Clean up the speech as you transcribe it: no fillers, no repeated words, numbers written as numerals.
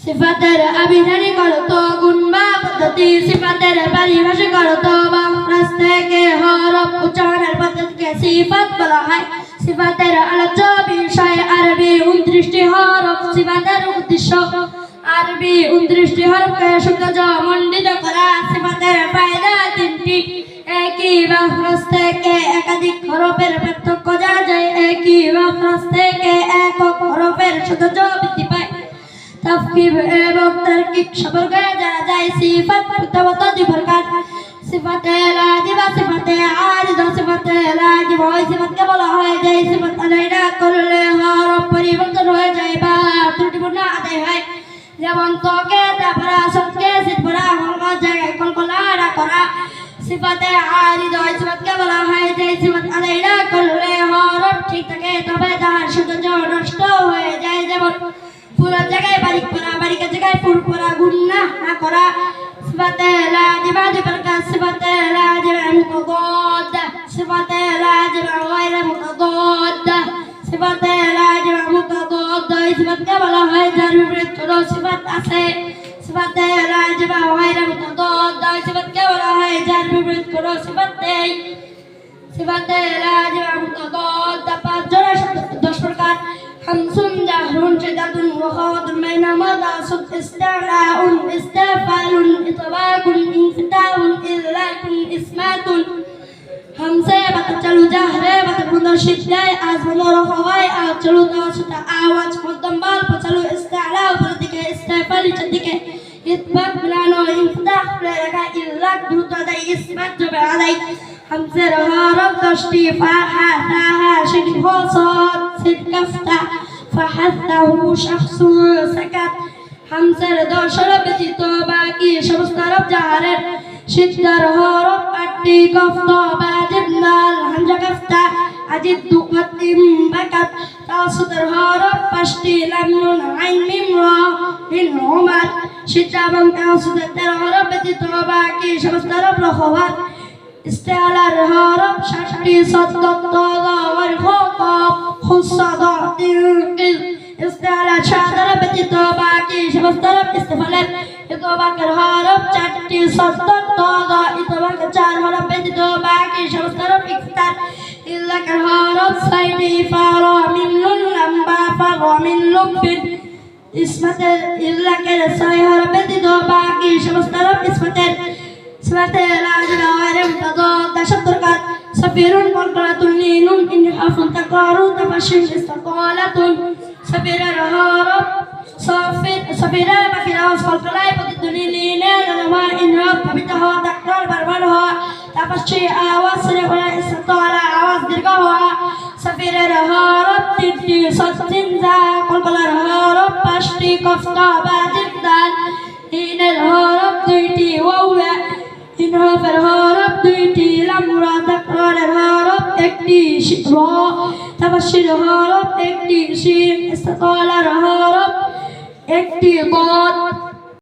সিফাতের আবিধানি করো তো গুণ বা পদ্ধতি সিফাতের পরিভাষা করো তো বাংলাদেশ থেকে হরফ উচ্চারণের পদ্ধতিকে সিফাত বলা হয় সিফাতের আলোচ্য বিষয় আরবি 29টি হরফ সিফাতের উদ্দেশ্য আরবি 29টি হরফকে সৌন্দর্যমণ্ডিত করা সিফাতের ফায়দা 3টি একই বাংলাদেশ থেকে একাধিক হরফের পার্থক্য জানা যায় একই বাংলাদেশ থেকে একক হরফের সৌন্দর্য বৃদ্ধি পায় তাফকিব এবং তারকিব সম্পর্কে জানা যায় সিফাত প্রথমত দুই প্রকার সিফাতে লাজিমা সিফাতে আরিদা সিফাতে লাজিমা ওই সিফাতকে বলা হয় যে সিফাত আদায় না করলে হরফ পরিবর্তন হয়ে যায় বা ত্রুটিপূর্ণ আদায় হয় যেমন তোকে তারপরে সবকে সিফরা হলকা জায়গায় কলকলা না করা সিফাতে আরিদা ওই সিফাতকে বলা হয় যে সিফাত আদায় না করলে হরফ ঠিক থাকে তবে তার সৌন্দর্য নষ্ট হয়ে যায় যেমন পুরো জায়গায় বারিক করা বারিকের জায়গায় ফুল করা গুণ না করা সিফাতে লাজিমা দুই প্রকার সিফাতে লাজিমা মুতাদাদ সিফাতে লাজিমা গায়র মুতাদাদ সিফাতে লাজিমা মুতাদাদ এই সিফাতকে বলা হয় যার বিপরীত কোনো সিফাত আছে সিফাতে লাজিমা গায়র মুতাদাদ এই সিফাতকে বলা হয় যার বিপরীত কোনো সিফাত নেই সিফাতে লাজিমা মুতাদাদ পাঁচ জোড়া শব্দ 10 প্রকার হামসুন জাহরুন শিদাতুন ওয়া খাওয়াতুন বাইনা মাদা সুদ ইস্তিলাউন ইস্তিফালুন ইতবাকুন ইনফিতাউন ইল্লাকুন ইসমাতুন হামসে বাতা চালু জাহরে বাতা বন্ধ শিদ্দায় আজ বন্ধ রখায় আজ চালু তাওয়াসুতা আওয়াজ মধ্যম বাল চালু ইস্তিলা উপর দিকে ইস্তিফাল নিচের দিকে ইতবাক মিলানো ইনফিতাহ রেখা ইল্লাক দ্রুত আদায় ইসমাত জবে আদায় হামসের হরফ 10টি ফাহা তাহা শিন সাদ সিদ কাফতা ফাহাসাহু শাখসুন সাকাত হামসের 10 হরফ ব্যতীত বাকি সমস্ত হরফ জাহারের শিদ্দার হরফ 8টি কফতা বাজিব নাল হামজা কাফতা আজিদ দুকাতিম বাকাত তাওসুদের হরফ 5টি লাম নুন আইন মিম রা মিন উমার শিদ্দা এবং তাওসুদের 13 হরফ ব্যতীত বাকি সমস্ত হরফ রখওয়াত استعلاء الهرب ششتي صدق والخطاب خص ضغط استعلاء شادر بتطاباكي شبسترب استفلت إطباق الهرب ششتي صدق إطباق الشار هرب بتطاباكي شبسترب إكتر إلا كالهرب سيدي فارا من لنبا فارا من لب اسمت إلا كالسي هرب بتطاباكي شبسترب اسمتر সিফাতে লাজিমা গায়র মুতাদাদ শব্দকার সাফিরুন কলকলাতুন লিনুন ইনহাফুন তাকারু তাফাশিন ইস্তাকালাতুন সাফিরের হরফ সাফিরা বাকিরা কলকলায় প্রতিধ্বনি লিনে লামা ইনহাফ ভাবিত হওয়া তাকরার বারবার হওয়া তাফাশি আওয়াজ সরে করা ইস্তাকালা আওয়াজ দীর্ঘ হওয়া সাফিরের হরফ 3টি সৎসিন যা কলকলার হরফ 5টি কফতা বাজিব দাল ইনের হরফ 2টি ওয়া ইনহাফের হরফ 2টি লাম রা তাকরারের হরফ 1টি রা তাফসীর হরফ 1টি শিন ইস্তিকালার হরফ 1টি দাদ